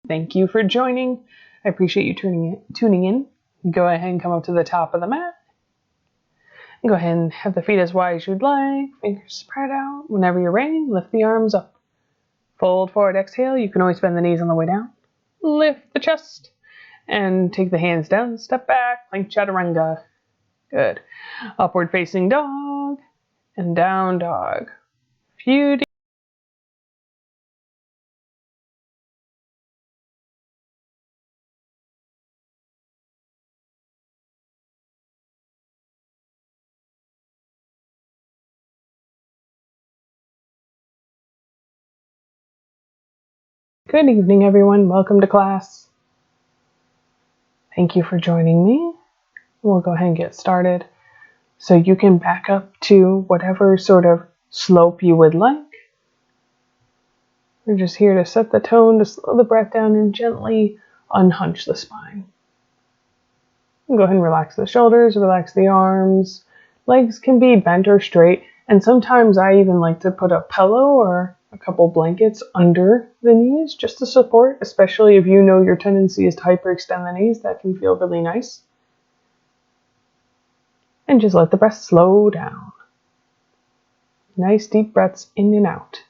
Thank you for joining. I appreciate you tuning in. Go ahead and come up to the top of the mat. Go ahead and have the feet as wide as you'd like. Fingers spread out. Whenever you're ready, lift the arms up. Fold forward, exhale. You can always bend the knees on the way down. Lift the chest. And take the hands down. Step back, plank chaturanga. Good. Upward facing dog. And down dog. Few deep. Good evening, everyone. Welcome to class. Thank you for joining me. We'll go ahead and get started. So you can back up to whatever sort of slope you would like. We're just here to set the tone, to slow the breath down and gently unhunch the spine. And go ahead and relax the shoulders, relax the arms. Legs can be bent or straight, and sometimes I even like to put a pillow or a couple blankets under the knees just to support, especially if you know your tendency is to hyperextend the knees. That can feel really nice. And just let the breath slow down. Nice deep breaths in and out.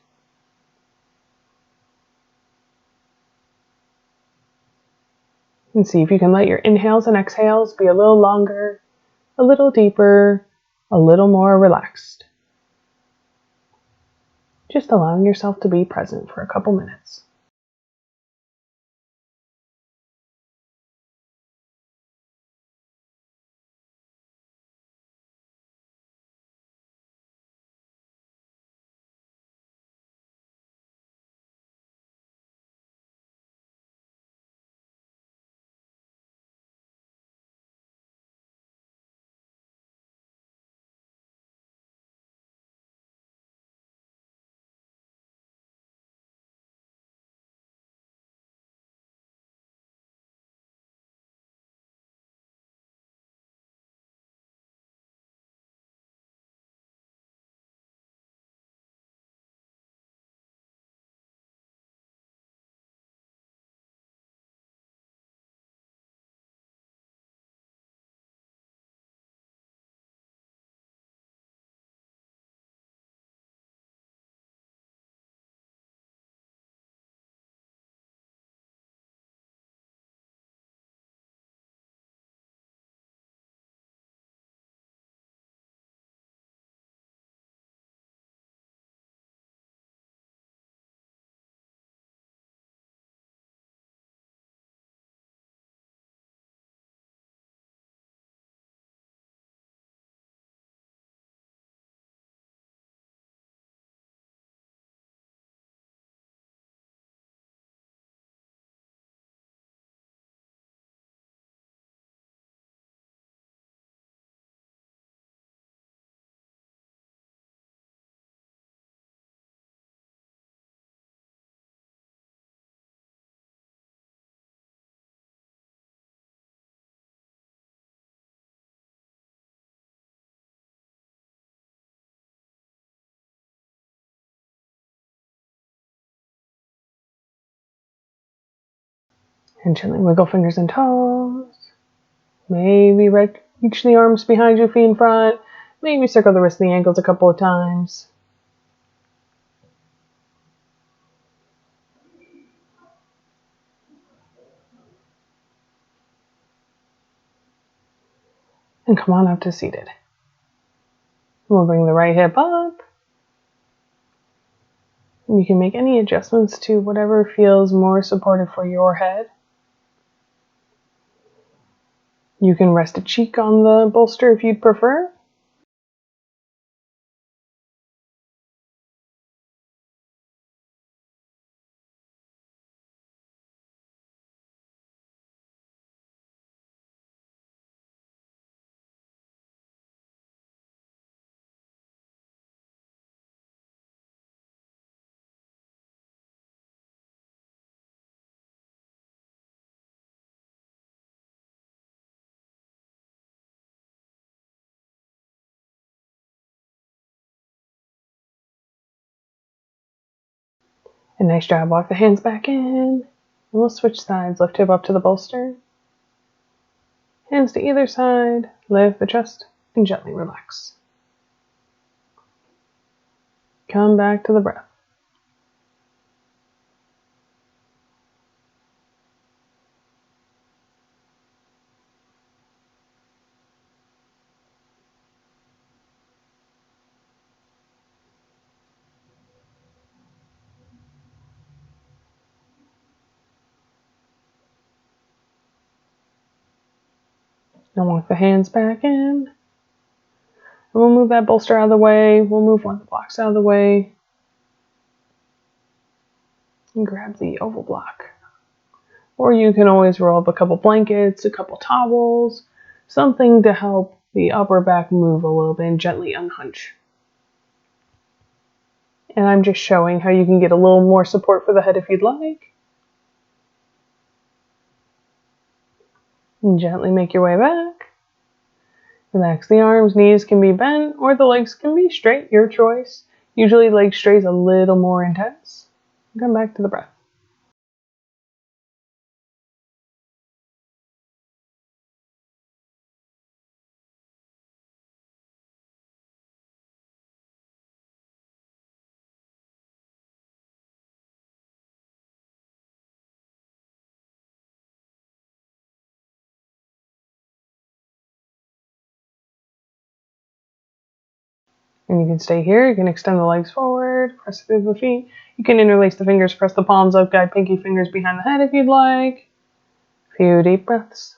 And see if you can let your inhales and exhales be a little longer, a little deeper, a little more relaxed. Just allowing yourself to be present for a couple minutes. And gently wiggle fingers and toes. Maybe reach the arms behind you, feet in front. Maybe circle the wrists and the ankles a couple of times. And come on up to seated. We'll bring the right hip up. And you can make any adjustments to whatever feels more supportive for your head. You can rest a cheek on the bolster if you'd prefer. And nice job. Walk the hands back in. we'll switch sides. Lift hip up to the bolster. Hands to either side. Lift the chest and gently relax. Come back to the breath. Now walk the hands back in. And we'll move that bolster out of the way. We'll move one of the blocks out of the way. And grab the oval block. Or you can always roll up a couple blankets, a couple towels, something to help the upper back move a little bit and gently unhunch. And I'm just showing how you can get a little more support for the head if you'd like. And gently make your way back. Relax the arms, knees can be bent, or the legs can be straight, your choice. Usually leg straight is a little more intense. Come back to the breath. And you can stay here. You can extend the legs forward, press through the feet. You can interlace the fingers, press the palms up, guide pinky fingers behind the head if you'd like. A few deep breaths.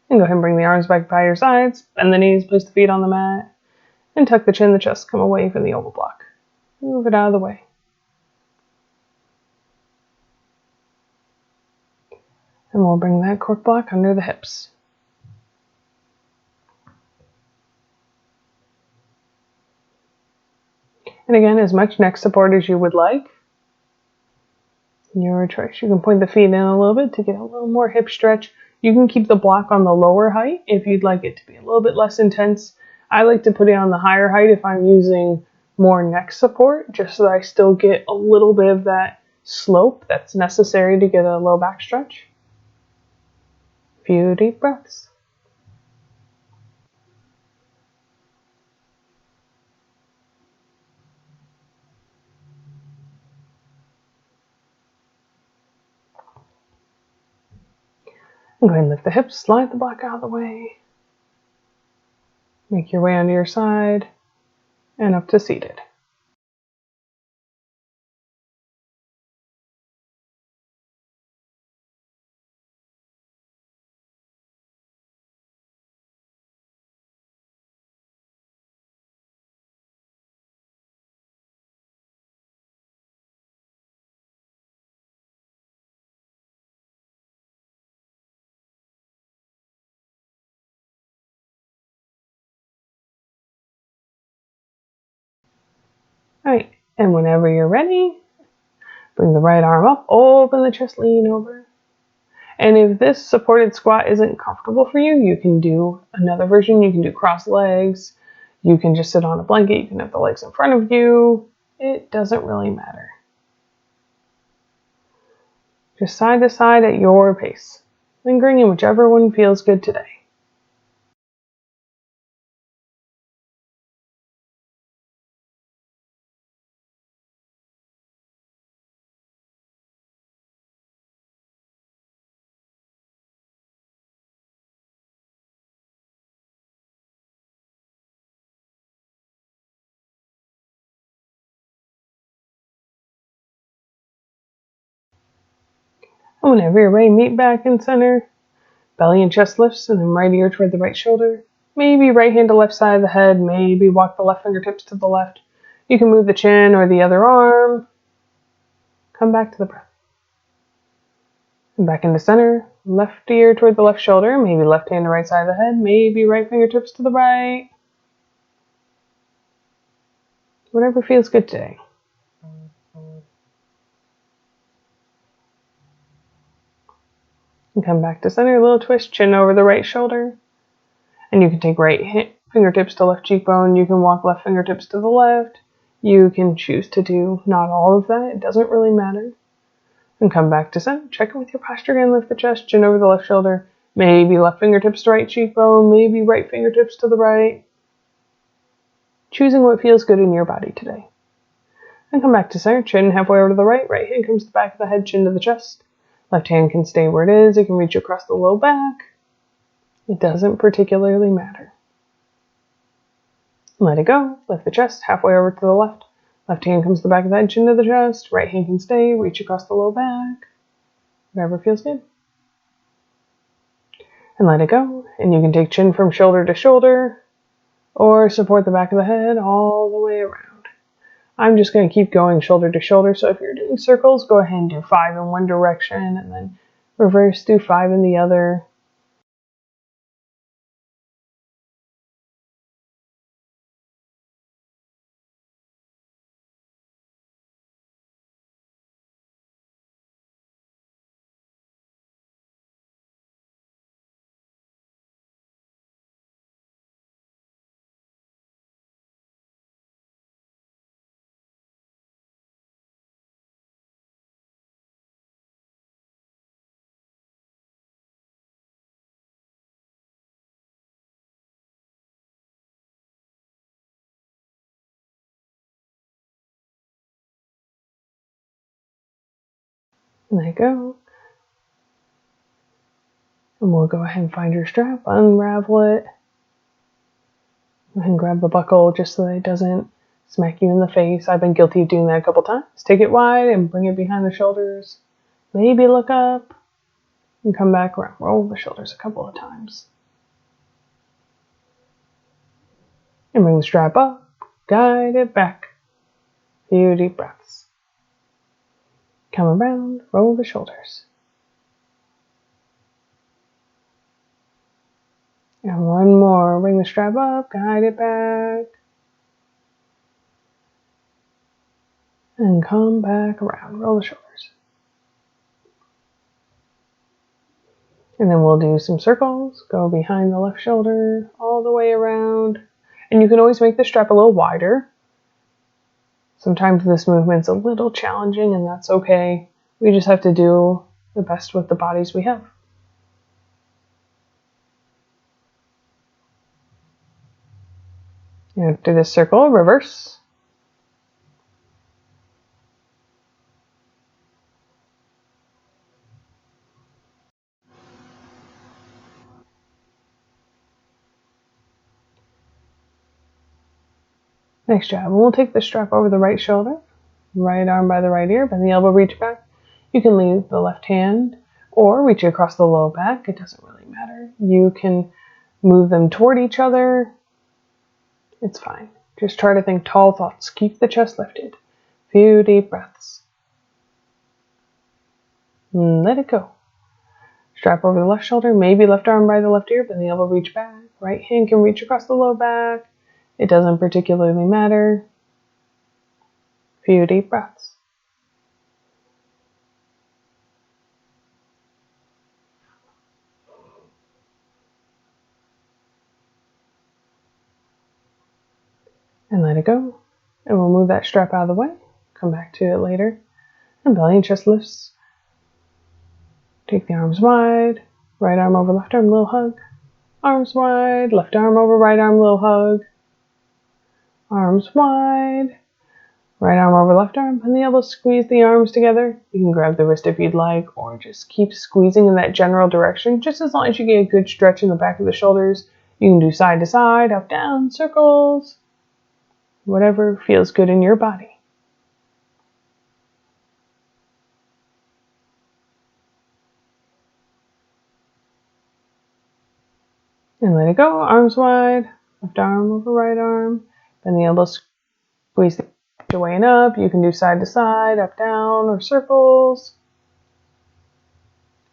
And go ahead and bring the arms back by your sides. Bend the knees, place the feet on the mat. And tuck the chin, the chest, come away from the oval block. Move it out of the way. And we'll bring that cork block under the hips. And again, as much neck support as you would like. Your choice. You can point the feet in a little bit to get a little more hip stretch. You can keep the block on the lower height if you'd like it to be a little bit less intense. I like to put it on the higher height if I'm using more neck support, just so that I still get a little bit of that slope that's necessary to get a low back stretch. A few deep breaths. And go ahead and lift the hips, slide the block out of the way. Make your way onto your side and up to seated. Alright, and whenever you're ready, bring the right arm up, open the chest, lean over. And if this supported squat isn't comfortable for you, you can do another version. You can do cross legs. You can just sit on a blanket. You can have the legs in front of you. It doesn't really matter. Just side to side at your pace, lingering in whichever one feels good today. And whenever you're ready, meet back in center. Belly and chest lifts, and then right ear toward the right shoulder. Maybe right hand to left side of the head. Maybe walk the left fingertips to the left. You can move the chin or the other arm. Come back to the breath. And back into center. Left ear toward the left shoulder. Maybe left hand to right side of the head. Maybe right fingertips to the right. Whatever feels good today. And come back to center. A little twist. Chin over the right shoulder. And you can take right fingertips to left cheekbone. You can walk left fingertips to the left. You can choose to do not all of that. It doesn't really matter. And come back to center. Check in with your posture again. Lift the chest, chin over the left shoulder. Maybe left fingertips to right cheekbone. Maybe right fingertips to the right. Choosing what feels good in your body today. And come back to center. Chin halfway over to the right. Right hand comes to the back of the head, chin to the chest. Left hand can stay where it is. It can reach across the low back. It doesn't particularly matter. Let it go. Lift the chest halfway over to the left. Left hand comes to the back of the head, chin to the chest. Right hand can stay. Reach across the low back. Whatever feels good. And let it go. And you can take chin from shoulder to shoulder or support the back of the head all the way around. I'm just going to keep going shoulder to shoulder. So if you're doing circles, go ahead and do 5 in one direction and then reverse, do 5 in the other. And let it go. And we'll go ahead and find your strap, unravel it, and grab the buckle just so that it doesn't smack you in the face. I've been guilty of doing that a couple times. Take it wide and bring it behind the shoulders. Maybe look up and come back around. Roll the shoulders a couple of times. And bring the strap up. Guide it back. Few deep breaths. Come around. Roll the shoulders. And one more. Bring the strap up. Guide it back. And come back around. Roll the shoulders. And then we'll do some circles. Go behind the left shoulder all the way around. And you can always make the strap a little wider. Sometimes this movement's a little challenging and that's okay. We just have to do the best with the bodies we have. And after this circle, reverse. Next job, we'll take the strap over the right shoulder, right arm by the right ear, bend the elbow, reach back. You can leave the left hand or reach across the low back. It doesn't really matter. You can move them toward each other. It's fine. Just try to think tall thoughts. Keep the chest lifted. Few deep breaths. And let it go. Strap over the left shoulder, maybe left arm by the left ear, bend the elbow, reach back. Right hand can reach across the low back. It doesn't particularly matter. Few deep breaths. And let it go. And we'll move that strap out of the way. Come back to it later. And belly and chest lifts. Take the arms wide. Right arm over left arm, little hug. Arms wide. Left arm over right arm, little hug. Arms wide. Right arm over left arm. And the elbows, squeeze the arms together. You can grab the wrist if you'd like, or just keep squeezing in that general direction. Just as long as you get a good stretch in the back of the shoulders. You can do side to side, up, down, circles. Whatever feels good in your body. And let it go. Arms wide. Left arm over right arm. Bend the elbows, squeeze the way and up. You can do side to side, up, down, or circles.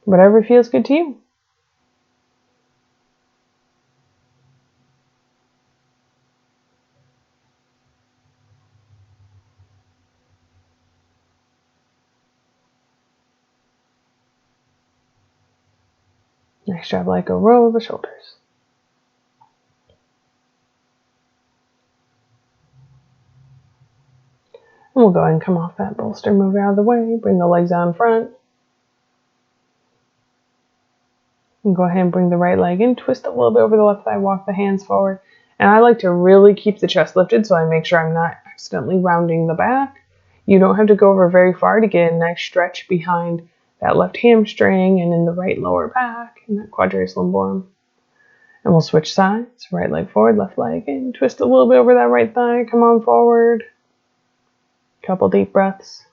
Whatever feels good to you. Next job, let go, roll the shoulders. And we'll go ahead and come off that bolster, move out of the way, bring the legs out in front. And go ahead and bring the right leg in, twist a little bit over the left thigh, walk the hands forward. And I like to really keep the chest lifted so I make sure I'm not accidentally rounding the back. You don't have to go over very far to get a nice stretch behind that left hamstring and in the right lower back and that quadratus lumborum. And we'll switch sides, right leg forward, left leg in, twist a little bit over that right thigh, come on forward. Couple deep breaths.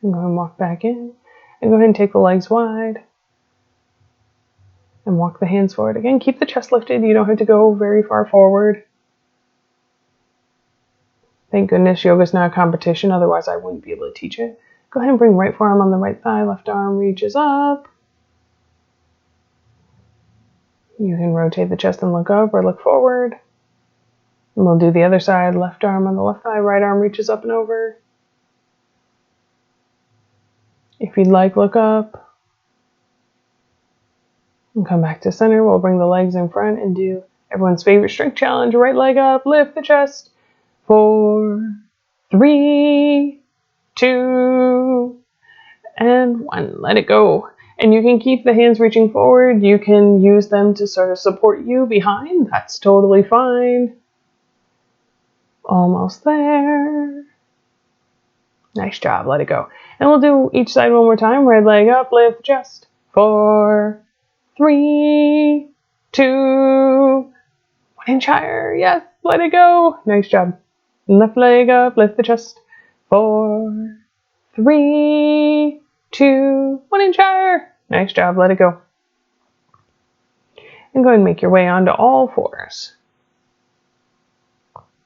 And go ahead and walk back in. And go ahead and take the legs wide. And walk the hands forward. Again, keep the chest lifted. You don't have to go very far forward. Thank goodness yoga's not a competition, otherwise I wouldn't be able to teach it. Go ahead and bring right forearm on the right thigh, left arm reaches up. You can rotate the chest and look up or look forward. And we'll do the other side, left arm on the left thigh, right arm reaches up and over. If you'd like, look up. And come back to center. We'll bring the legs in front and do everyone's favorite strength challenge. Right leg up, lift the chest. 4, 3, 2, and 1. Let it go. And you can keep the hands reaching forward. You can use them to sort of support you behind. That's totally fine. Almost there. Nice job. Let it go. And we'll do each side one more time. Right leg up, lift the chest. 4, 3, 2, 1 inch higher. Yes, let it go. Nice job. Left leg up, lift the chest. 4, 3, 2, 1 inch higher. Nice job, let it go. And go ahead and make your way onto all fours.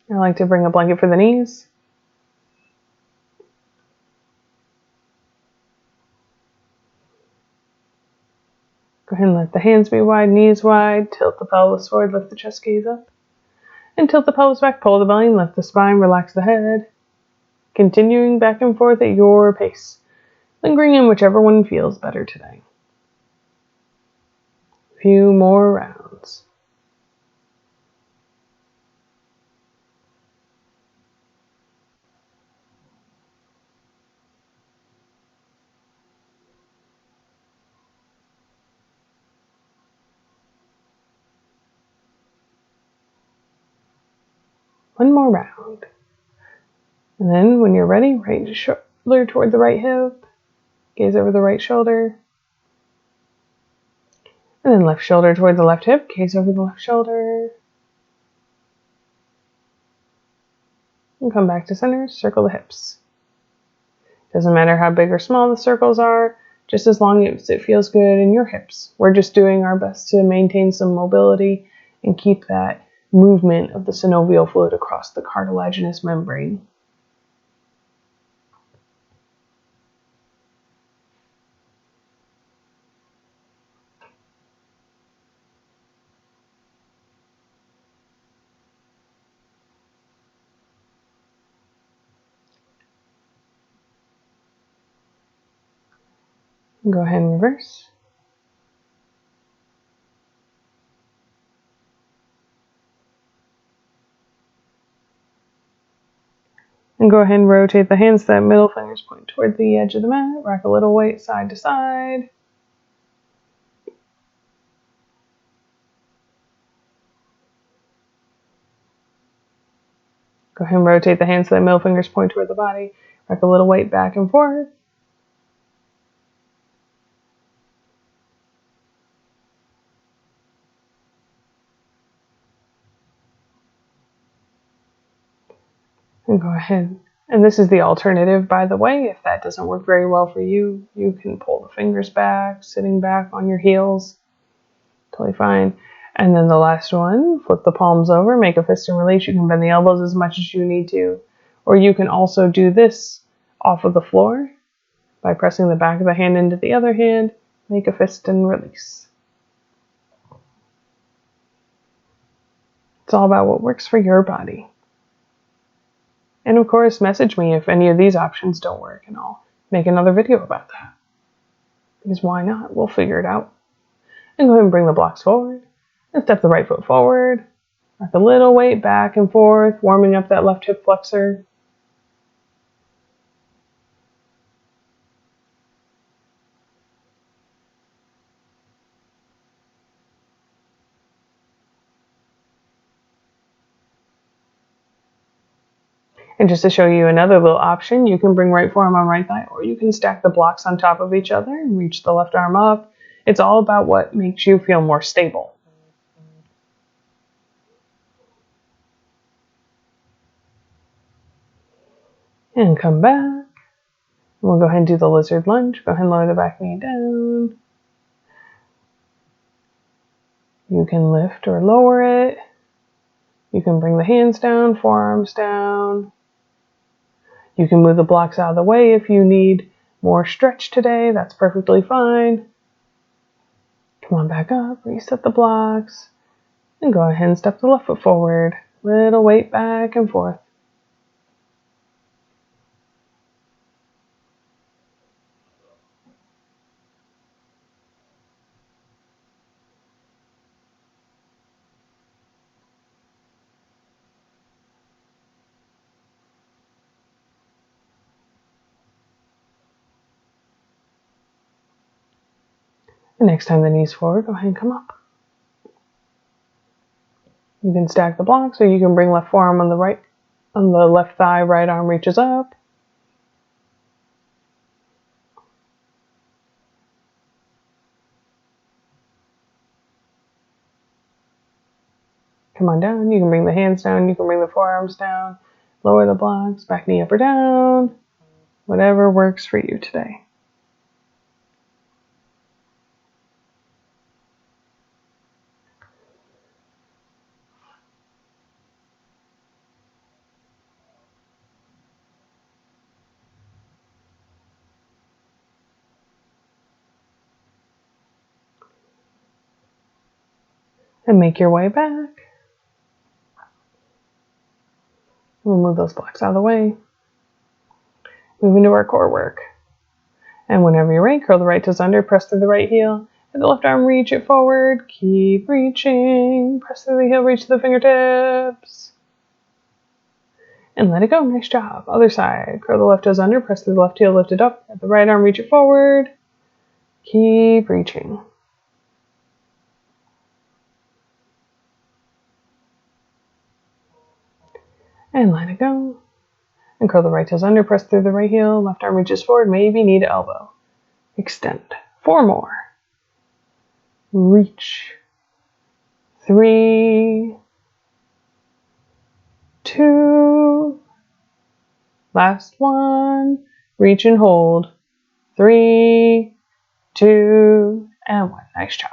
I like to bring a blanket for the knees. Go ahead and let the hands be wide, knees wide. Tilt the pelvis forward, lift the chest gaze up. And tilt the pelvis back, pull the belly, lift the spine, relax the head. Continuing back and forth at your pace. Lingering in whichever one feels better today. A few more rounds. One more round. And then when you're ready, right shoulder toward the right hip. Gaze over the right shoulder. And then left shoulder toward the left hip. Gaze over the left shoulder. And come back to center. Circle the hips. Doesn't matter how big or small the circles are, just as long as it feels good in your hips. We're just doing our best to maintain some mobility and keep that movement of the synovial fluid across the cartilaginous membrane. Go ahead and reverse. And go ahead and rotate the hands so that middle fingers point toward the edge of the mat. Rock a little weight side to side. Go ahead and rotate the hands so that middle fingers point toward the body. Rock a little weight back and forth. And go ahead. And this is the alternative, by the way. If that doesn't work very well for you, you can pull the fingers back, sitting back on your heels. Totally fine. And then the last one, flip the palms over, make a fist and release. You can bend the elbows as much as you need to. Or you can also do this off of the floor by pressing the back of the hand into the other hand, make a fist and release. It's all about what works for your body. And of course, message me if any of these options don't work, and I'll make another video about that. Because why not? We'll figure it out. And go ahead and bring the blocks forward. And step the right foot forward. Rock a little weight back and forth, warming up that left hip flexor. And just to show you another little option, you can bring right forearm on right thigh, or you can stack the blocks on top of each other and reach the left arm up. It's all about what makes you feel more stable. And come back. We'll go ahead and do the lizard lunge. Go ahead and lower the back knee down. You can lift or lower it. You can bring the hands down, forearms down. You can move the blocks out of the way if you need more stretch today. That's perfectly fine. Come on back up, reset the blocks, and go ahead and step the left foot forward. Little weight back and forth. And next time the knees forward, go ahead and come up. You can stack the blocks, or you can bring left forearm on the left thigh, right arm reaches up. Come on down. You can bring the hands down. You can bring the forearms down. Lower the blocks, back knee up or down. Whatever works for you today. And make your way back. We'll move those blocks out of the way. Move into our core work. And whenever you're ready, curl the right toes under, press through the right heel. Hit the left arm, reach it forward. Keep reaching. Press through the heel, reach to the fingertips. And let it go. Nice job. Other side. Curl the left toes under, press through the left heel, lift it up. At the right arm, reach it forward. Keep reaching. And let it go. And curl the right toes under, press through the right heel, left arm reaches forward, maybe knee to elbow. Extend. 4 more. Reach. 3, 2, last one. Reach and hold. 3, 2, and 1. Nice job.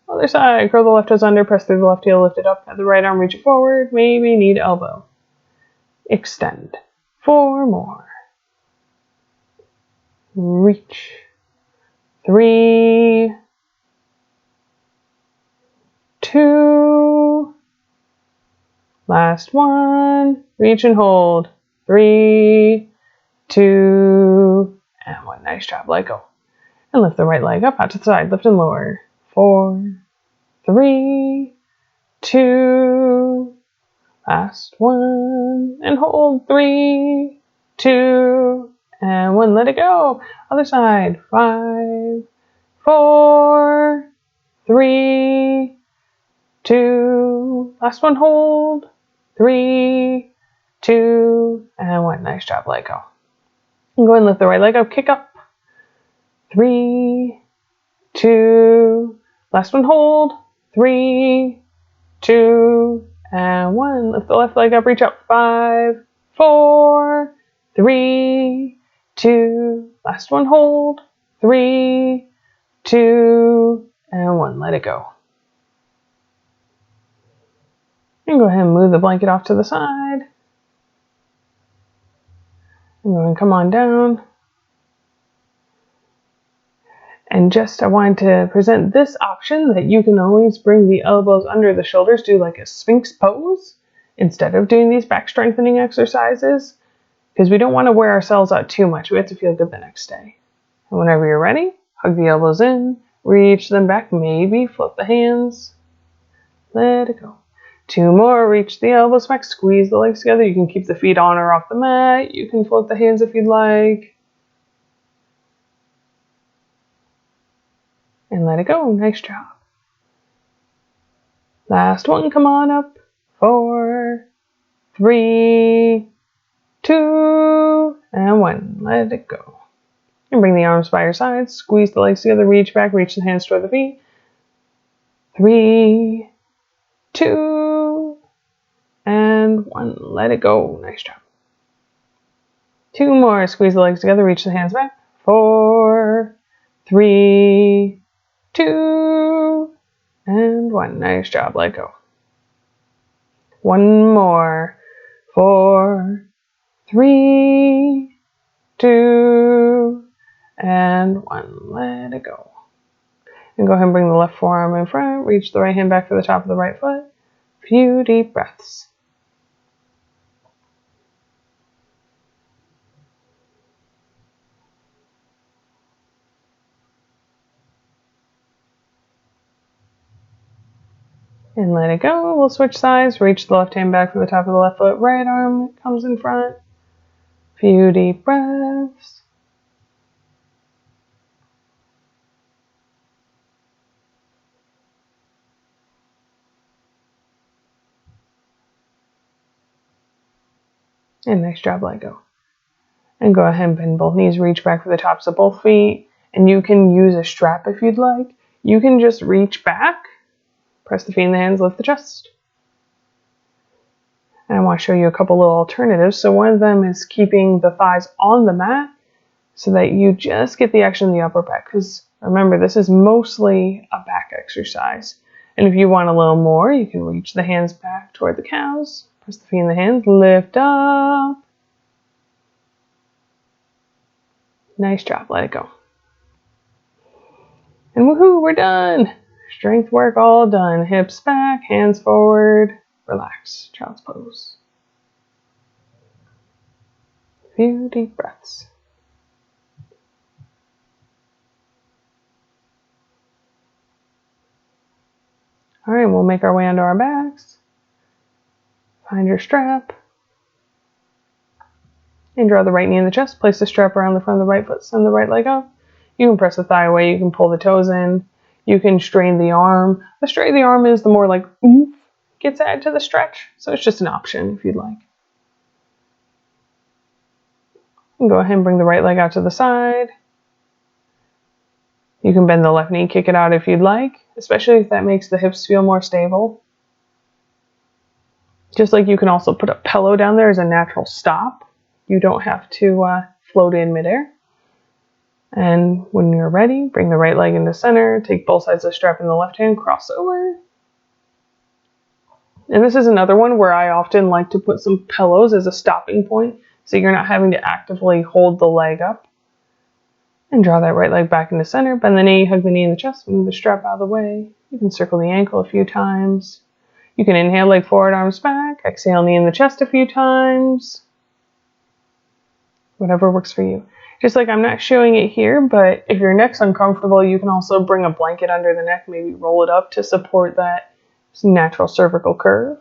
Other side. Curl the left toes under, press through the left heel, lift it up. At the right arm, reach it forward, maybe knee to elbow. Extend. 4 more. Reach. 3, 2, last one. Reach and hold. 3, 2, and 1. Nice job. Let go. And lift the right leg up out to the side. Lift and lower. 4, 3, 2, last one. And hold. 3, 2, and 1. Let it go. Other side. 5, 4, 3, 2, last one. Hold. 3, 2, and 1. Nice job. Let go. And go ahead and lift the right leg up. Kick up. 3, 2, last one. Hold. 3, 2, and 1. Lift the left leg up. Reach up. 5, 4, 3, 2, last one. Hold. 3, 2, and 1. Let it go. And go ahead and move the blanket off to the side. And go ahead and come on down. And just I wanted to present this option that you can always bring the elbows under the shoulders, do like a Sphinx pose instead of doing these back strengthening exercises, because we don't want to wear ourselves out too much. We have to feel good the next day. And whenever you're ready, hug the elbows in, reach them back, maybe flip the hands, let it go. 2 more, reach the elbows back, squeeze the legs together. You can keep the feet on or off the mat. You can flip the hands if you'd like. And let it go. Nice job. Last one, come on up. 4, 3, 2, and 1. Let it go. And bring the arms by your sides. Squeeze the legs together. Reach back. Reach the hands toward the feet. 3, 2, and 1. Let it go. Nice job. 2 more. Squeeze the legs together. Reach the hands back. 4, 3, 2, and 1. Nice job. Let go. 1 more. 4, 3, 2, and 1. Let it go. And go ahead and bring the left forearm in front. Reach the right hand back to the top of the right foot. Few deep breaths. And let it go. We'll switch sides. Reach the left hand back to the top of the left foot. Right arm comes in front. Few deep breaths. And nice job, let go. And go ahead and bend both knees. Reach back for the tops of both feet. And you can use a strap if you'd like. You can just reach back. Press the feet in the hands. Lift the chest. And I want to show you a couple little alternatives. So one of them is keeping the thighs on the mat so that you just get the action in the upper back. Because remember, this is mostly a back exercise. And if you want a little more, you can reach the hands back toward the cows. Press the feet in the hands. Lift up. Nice job. Let it go. And woohoo, we're done. Strength work all done. Hips back, hands forward. Relax. Child's pose. Few deep breaths. All right, we'll make our way onto our backs. Find your strap. And draw the right knee in the chest. Place the strap around the front of the right foot. Send the right leg up. You can press the thigh away. You can pull the toes in. You can strain the arm. The straighter the arm is, the more like oomph gets added to the stretch. So it's just an option if you'd like. And go ahead and bring the right leg out to the side. You can bend the left knee, kick it out if you'd like, especially if that makes the hips feel more stable. Just like you can also put a pillow down there as a natural stop. You don't have to float in midair. And when you're ready, bring the right leg into center, take both sides of the strap in the left hand, cross over. And this is another one where I often like to put some pillows as a stopping point, so you're not having to actively hold the leg up. And draw that right leg back into center, bend the knee, hug the knee in the chest, move the strap out of the way. You can circle the ankle a few times. You can inhale, leg forward, arms back. Exhale, knee in the chest a few times. Whatever works for you. Just like I'm not showing it here, but if your neck's uncomfortable, you can also bring a blanket under the neck, maybe roll it up to support that natural cervical curve.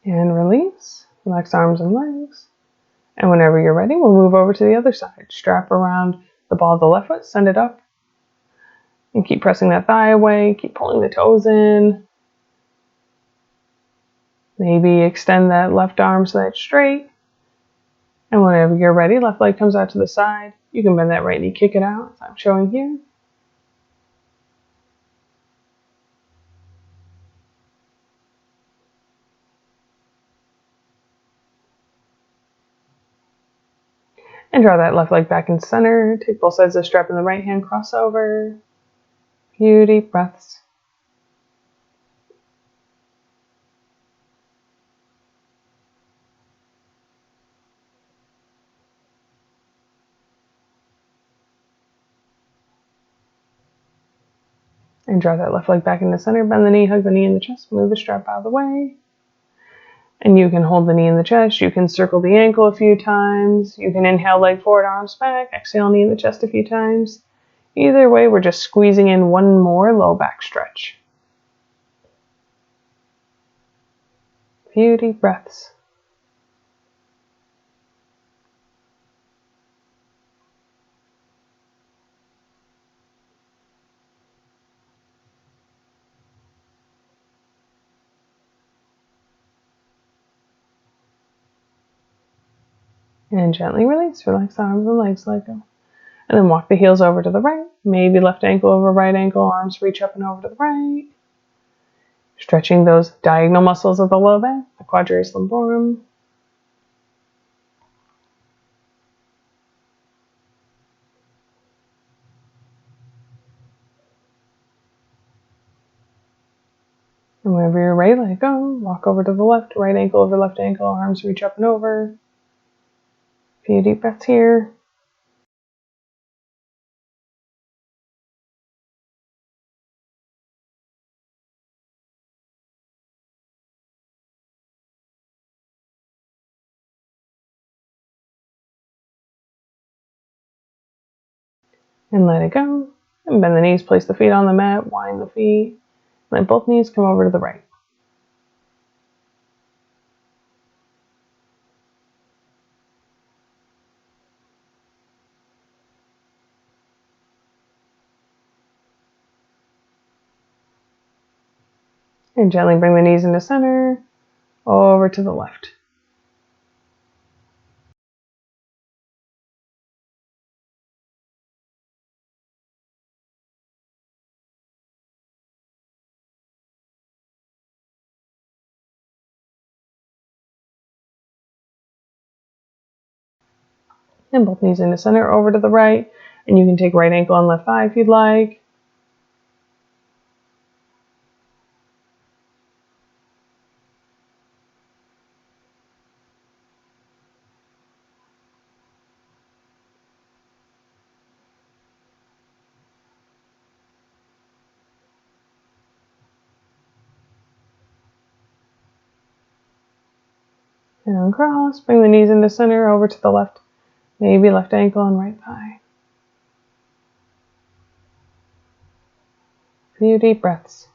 And release. Relax arms and legs. And whenever you're ready, we'll move over to the other side. Strap around the ball of the left foot, send it up. And keep pressing that thigh away, keep pulling the toes in. Maybe extend that left arm so that it's straight. And whenever you're ready, left leg comes out to the side. You can bend that right knee, kick it out, as I'm showing here. And draw that left leg back in center. Take both sides of the strap in the right hand, cross over. Few deep breaths. And draw that left leg back into center. Bend the knee, hug the knee in the chest. Move the strap out of the way. And you can hold the knee in the chest. You can circle the ankle a few times. You can inhale, leg forward, arms back. Exhale, knee in the chest a few times. Either way, we're just squeezing in one more low back stretch. A few deep breaths. And gently release. Relax the arms and legs, let go. And then walk the heels over to the right. Maybe left ankle over right ankle. Arms reach up and over to the right. Stretching those diagonal muscles of the low back, the quadratus lumborum. And whenever you're ready, let go. Walk over to the left, right ankle over left ankle. Arms reach up and over. A few deep breaths here. And let it go. And bend the knees, place the feet on the mat, wind the feet. Let both knees come over to the right. And gently bring the knees into center, over to the left. And both knees into center, over to the right. And you can take right ankle and left thigh if you'd like. And uncross, bring the knees into center, over to the left. Maybe left ankle and right thigh. A few deep breaths.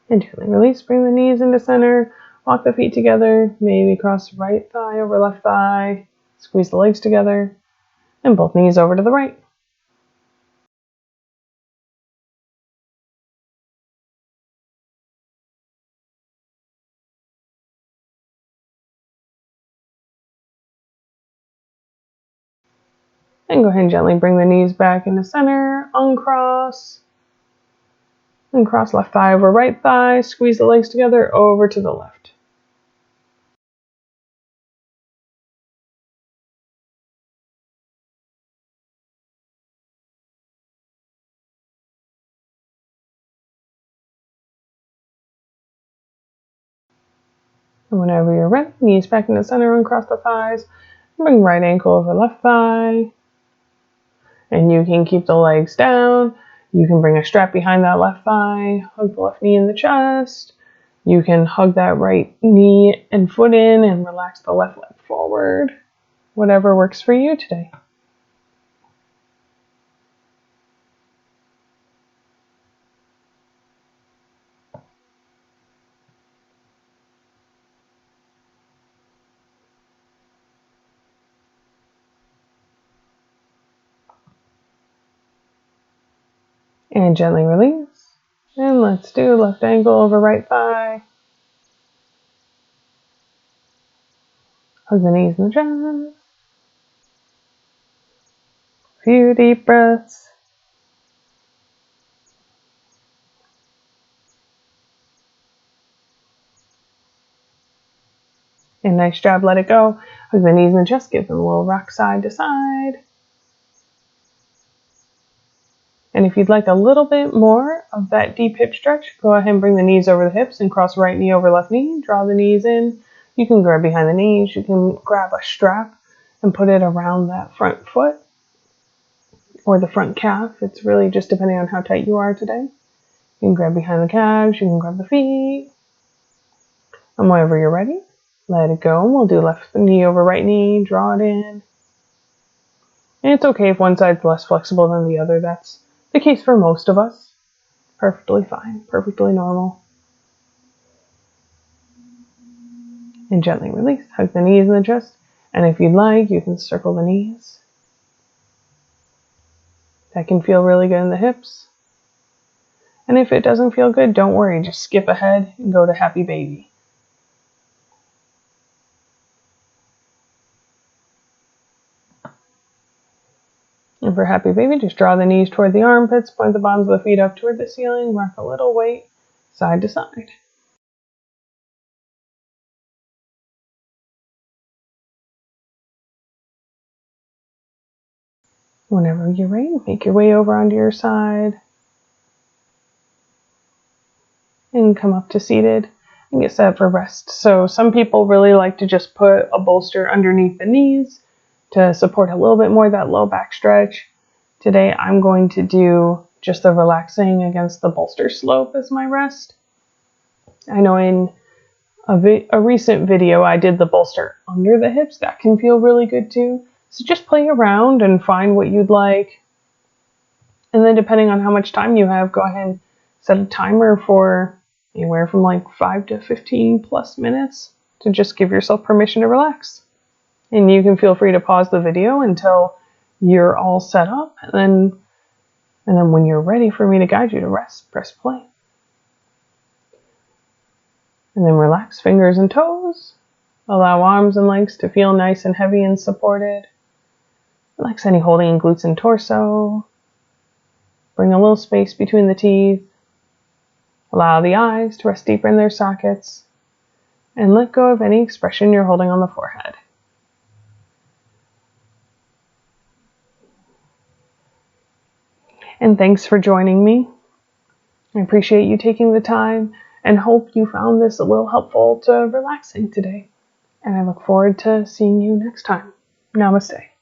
And gently release, bring the knees into center, walk the feet together, maybe cross right thigh over left thigh, squeeze the legs together, and both knees over to the right. And go ahead and gently bring the knees back into center, uncross, and cross left thigh over right thigh, squeeze the legs together, over to the left. And whenever you're ready, knees back into center, uncross the thighs, bring right ankle over left thigh, and you can keep the legs down. You can bring a strap behind that left thigh, hug the left knee in the chest. You can hug that right knee and foot in and relax the left leg forward. Whatever works for you today. And gently release. And let's do left ankle over right thigh. Hug the knees in the chest. A few deep breaths. And nice job, let it go. Hug the knees in the chest, give them a little rock side to side. And if you'd like a little bit more of that deep hip stretch, go ahead and bring the knees over the hips and cross right knee over left knee. Draw the knees in. You can grab behind the knees. You can grab a strap and put it around that front foot or the front calf. It's really just depending on how tight you are today. You can grab behind the calves. You can grab the feet. And whenever you're ready, let it go. We'll do left knee over right knee. Draw it in. And it's okay if one side's less flexible than the other. That's the case for most of us. Perfectly fine, perfectly normal. And gently release. Hug the knees and the chest. And if you'd like, you can circle the knees. That can feel really good in the hips. And if it doesn't feel good, don't worry. Just skip ahead and go to happy baby. And for happy baby, just draw the knees toward the armpits, point the bottoms of the feet up toward the ceiling, rock a little weight side to side. Whenever you're ready, make your way over onto your side and come up to seated and get set for rest. So some people really like to just put a bolster underneath the knees to support a little bit more of that low back stretch. Today I'm going to do just the relaxing against the bolster slope as my rest. I know in a recent video I did the bolster under the hips. That can feel really good too. So just play around and find what you'd like. And then depending on how much time you have, go ahead and set a timer for anywhere from like 5 to 15 plus minutes to just give yourself permission to relax. And you can feel free to pause the video until you're all set up. And then when you're ready for me to guide you to rest, press play. And then relax fingers and toes. Allow arms and legs to feel nice and heavy and supported. Relax any holding in glutes and torso. Bring a little space between the teeth. Allow the eyes to rest deeper in their sockets. And let go of any expression you're holding on the forehead. And thanks for joining me. I appreciate you taking the time and hope you found this a little helpful to relaxing today. And I look forward to seeing you next time. Namaste.